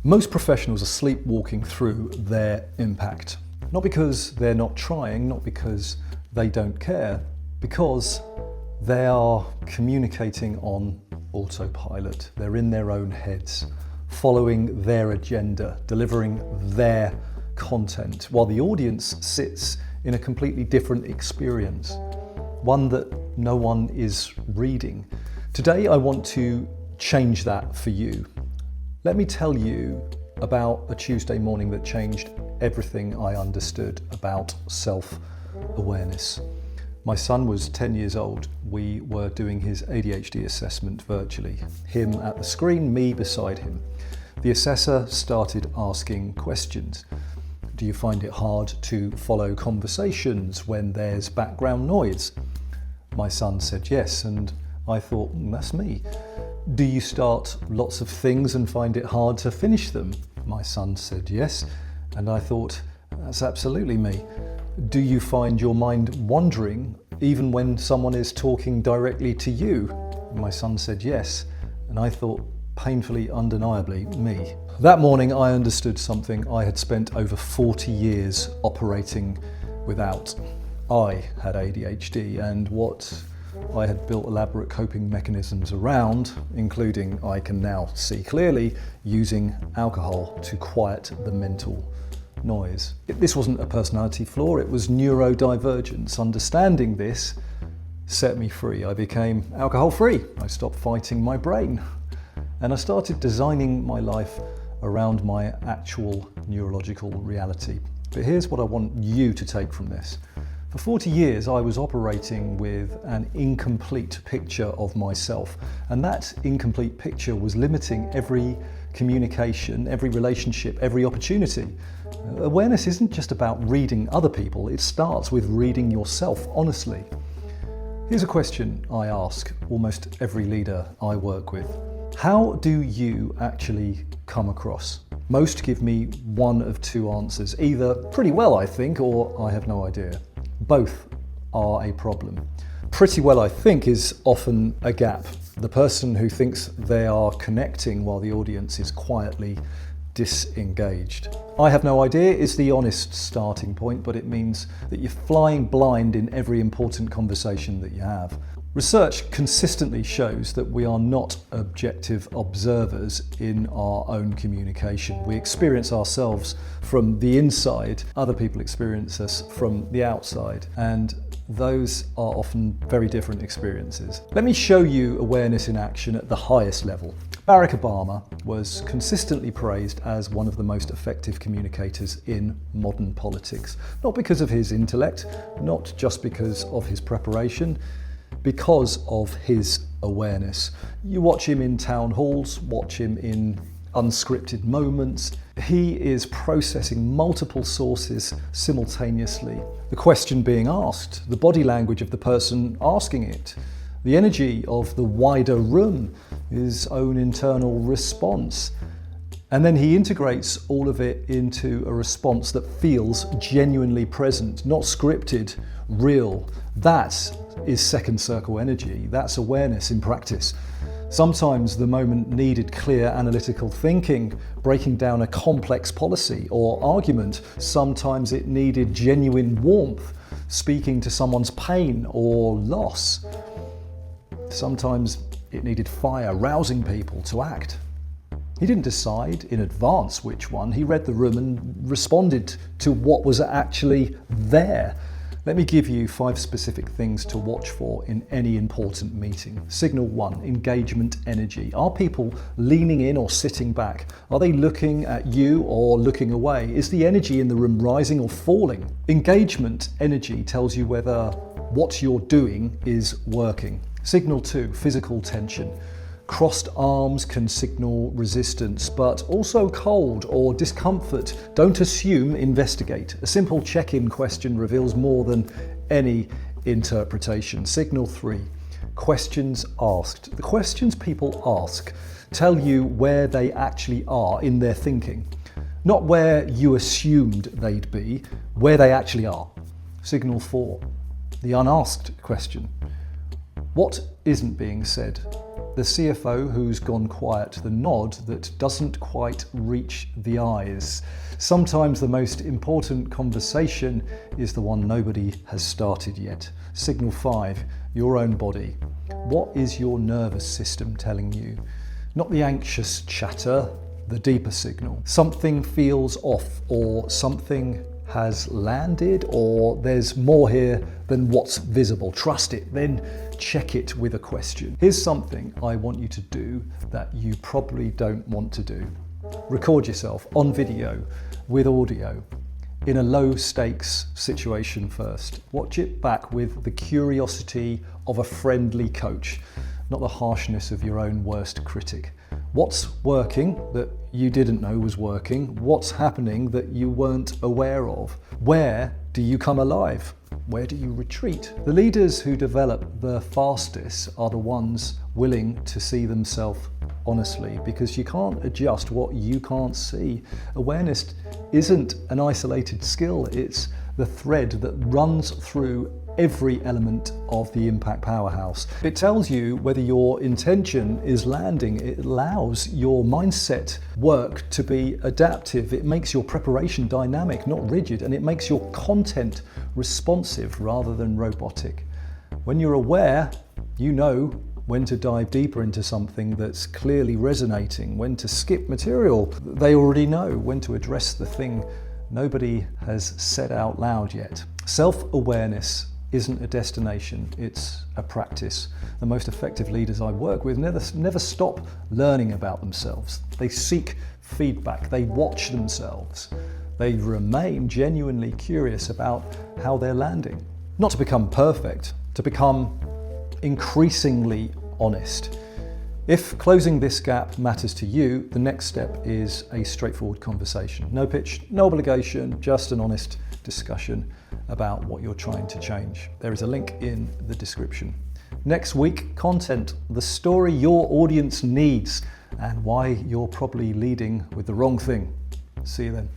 Most professionals are sleepwalking through their impact. Not because they're not trying, not because they don't care, because they are communicating on autopilot. They're in their own heads, following their agenda, delivering their content, while the audience sits in a completely different experience, one that no one is reading. Today I want to change that for you. Let me tell you about a Tuesday morning that changed everything I understood about self-awareness. My son was 10 years old. We were doing his ADHD assessment virtually. Him at the screen, me beside him. The assessor started asking questions. Do you find it hard to follow conversations when there's background noise? My son said yes, and I thought, that's me. Do you start lots of things and find it hard to finish them? My son said yes, and I thought, that's absolutely me. Do you find your mind wandering even when someone is talking directly to you? My son said yes, and I thought, painfully undeniably, me. That morning I understood something I had spent over 40 years operating without. I had ADHD, and what I had built elaborate coping mechanisms around, including, I can now see clearly, using alcohol to quiet the mental noise. This wasn't a personality flaw, it was neurodivergence. Understanding this set me free. I became alcohol-free. I stopped fighting my brain. And I started designing my life around my actual neurological reality. But here's what I want you to take from this. For 40 years, I was operating with an incomplete picture of myself, and that incomplete picture was limiting every communication, every relationship, every opportunity. Awareness isn't just about reading other people, it starts with reading yourself honestly. Here's a question I ask almost every leader I work with. How do you actually come across? Most give me one of two answers, either pretty well I think, or I have no idea. Both are a problem. Pretty well I think is often a gap. The person who thinks they are connecting while the audience is quietly disengaged. I have no idea is the honest starting point, but it means that you're flying blind in every important conversation that you have. Research consistently shows that we are not objective observers in our own communication. We experience ourselves from the inside, other people experience us from the outside, and those are often very different experiences. Let me show you awareness in action at the highest level. Barack Obama was consistently praised as one of the most effective communicators in modern politics. Not because of his intellect, not just because of his preparation, because of his awareness. You watch him in town halls, watch him in unscripted moments. He is processing multiple sources simultaneously. The question being asked, the body language of the person asking it, the energy of the wider room, his own internal response. And then he integrates all of it into a response that feels genuinely present, not scripted, real. That is second circle energy. That's awareness in practice. Sometimes the moment needed clear analytical thinking, breaking down a complex policy or argument. Sometimes it needed genuine warmth, speaking to someone's pain or loss. Sometimes it needed fire, rousing people to act. He didn't decide in advance which one. He read the room and responded to what was actually there. Let me give you 5 specific things to watch for in any important meeting. Signal 1, engagement energy. Are people leaning in or sitting back? Are they looking at you or looking away? Is the energy in the room rising or falling? Engagement energy tells you whether what you're doing is working. Signal 2, physical tension. Crossed arms can signal resistance, but also cold or discomfort. Don't assume, investigate. A simple check-in question reveals more than any interpretation. Signal 3, questions asked. The questions people ask tell you where they actually are in their thinking. Not where you assumed they'd be, where they actually are. Signal 4, the unasked question. What isn't being said? the CFO who's gone quiet, the nod that doesn't quite reach the eyes. Sometimes the most important conversation is the one nobody has started yet. Signal 5, your own body. What is your nervous system telling you? Not the anxious chatter, the deeper signal. Something feels off, or something has landed, or there's more here than what's visible. Trust it, then check it with a question. Here's something I want you to do that you probably don't want to do. Record yourself on video with audio in a low stakes situation first. Watch it back with the curiosity of a friendly coach, not the harshness of your own worst critic. What's working that you didn't know was working? What's happening that you weren't aware of? Where do you come alive? Where do you retreat? The leaders who develop the fastest are the ones willing to see themselves honestly, because you can't adjust what you can't see. Awareness isn't an isolated skill, it's the thread that runs through every element of the Impact Powerhouse. It tells you whether your intention is landing. It allows your mindset work to be adaptive. It makes your preparation dynamic, not rigid, and it makes your content responsive rather than robotic. When you're aware, you know when to dive deeper into something that's clearly resonating, when to skip material they already know, when to address the thing nobody has said out loud yet. Self-awareness isn't a destination, it's a practice. The most effective leaders I work with never stop learning about themselves. They seek feedback, they watch themselves. They remain genuinely curious about how they're landing. Not to become perfect, to become increasingly honest. If closing this gap matters to you, the next step is a straightforward conversation. No pitch, no obligation, just an honest discussion about what you're trying to change. There is a link in the description. Next week, content, the story your audience needs and why you're probably leading with the wrong thing. See you then.